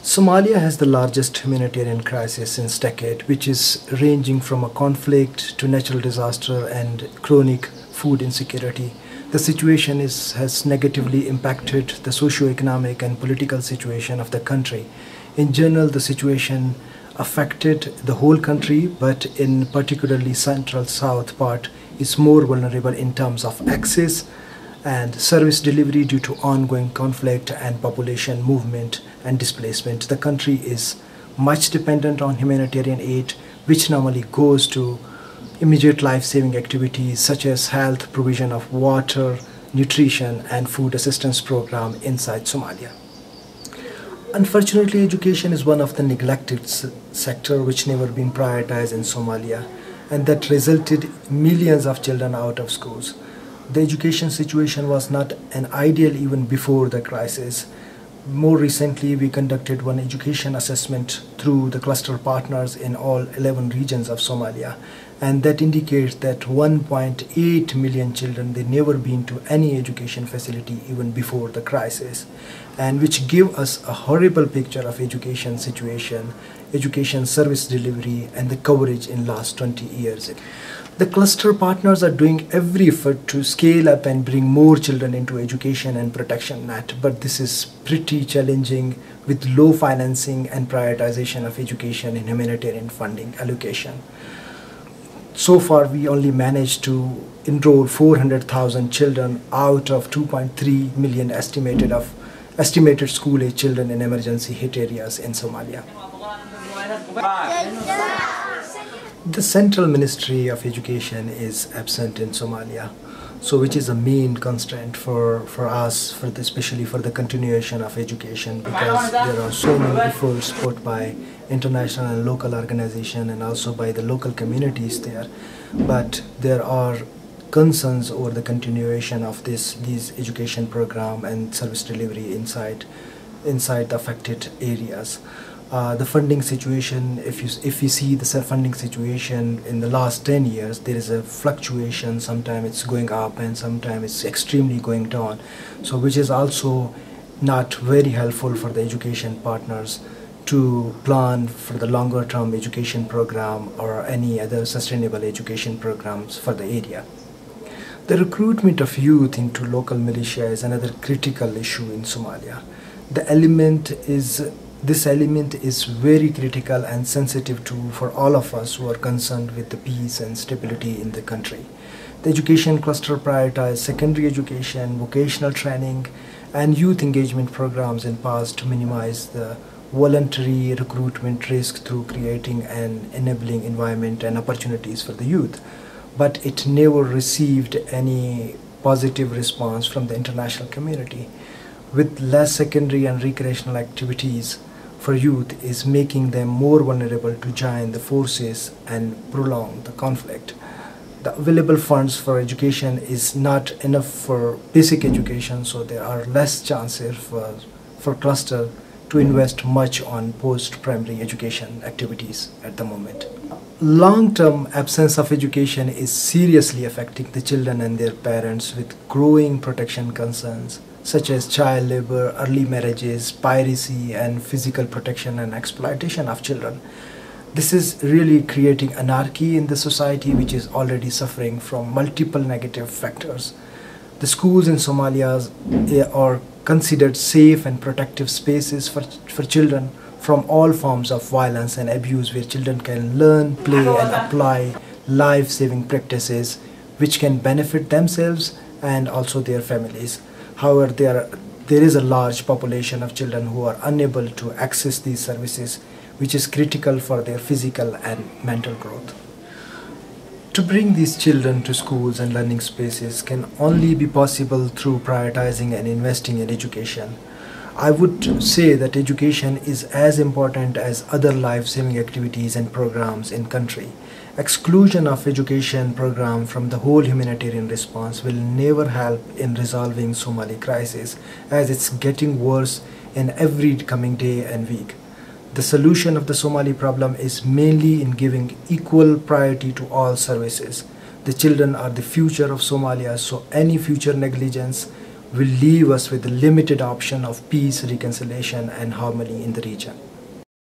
Somalia has the largest humanitarian crisis since decade, which is ranging from a conflict to natural disaster and chronic food insecurity. The situation has negatively impacted the socio-economic and political situation of the country. In general, the situation affected the whole country, but in particularly central south part is more vulnerable in terms of access and service delivery due to ongoing conflict and population movement and displacement. The country is much dependent on humanitarian aid, which normally goes to immediate life-saving activities such as health, provision of water, nutrition, and food assistance program inside Somalia. Unfortunately, education is one of the neglected sector which never been prioritized in Somalia, and that resulted millions of children out of schools. The education situation was not an ideal even before the crisis. More recently, we conducted one education assessment through the cluster partners in all 11 regions of Somalia, and that indicates that 1.8 million children, they never been to any education facility even before the crisis, and which give us a horrible picture of education situation, education service delivery, and the coverage in last 20 years. The cluster partners are doing every effort to scale up and bring more children into education and protection net, but this is pretty challenging with low financing and prioritization of education and humanitarian funding allocation. So far, we only managed to enroll 400,000 children out of 2.3 million estimated school-age children in emergency hit areas in Somalia. The Central Ministry of Education is absent in Somalia, so which is a main constraint for us, especially for the continuation of education, because there are so many efforts put by international and local organizations and also by the local communities there, but there are concerns over the continuation of these education program and service delivery inside the affected areas. The funding situation, if you see the funding situation in the last 10 years, there is a fluctuation. Sometimes it's going up and sometimes it's extremely going down. So which is also not very helpful for the education partners to plan for the longer term education program or any other sustainable education programs for the area. The recruitment of youth into local militia is another critical issue in Somalia. This element is very critical and sensitive for all of us who are concerned with the peace and stability in the country. The education cluster prioritized secondary education, vocational training, and youth engagement programs in past to minimize the voluntary recruitment risk through creating an enabling environment and opportunities for the youth. But it never received any positive response from the international community. With less secondary and recreational activities for youth is making them more vulnerable to join the forces and prolong the conflict. The available funds for education is not enough for basic education, so there are less chances for cluster to invest much on post-primary education activities at the moment. Long-term absence of education is seriously affecting the children and their parents with growing protection concerns such as child labor, early marriages, piracy, and physical protection and exploitation of children. This is really creating anarchy in the society, which is already suffering from multiple negative factors. The schools in Somalia are considered safe and protective spaces for children from all forms of violence and abuse, where children can learn, play, and apply life-saving practices which can benefit themselves and also their families. However, there is a large population of children who are unable to access these services, which is critical for their physical and mental growth. To bring these children to schools and learning spaces can only be possible through prioritizing and investing in education. I would say that education is as important as other life-saving activities and programs in country. Exclusion of education program from the whole humanitarian response will never help in resolving Somali crisis, as it's getting worse in every coming day and week. The solution of the Somali problem is mainly in giving equal priority to all services. The children are the future of Somalia, so any future negligence will leave us with a limited option of peace, reconciliation, and harmony in the region.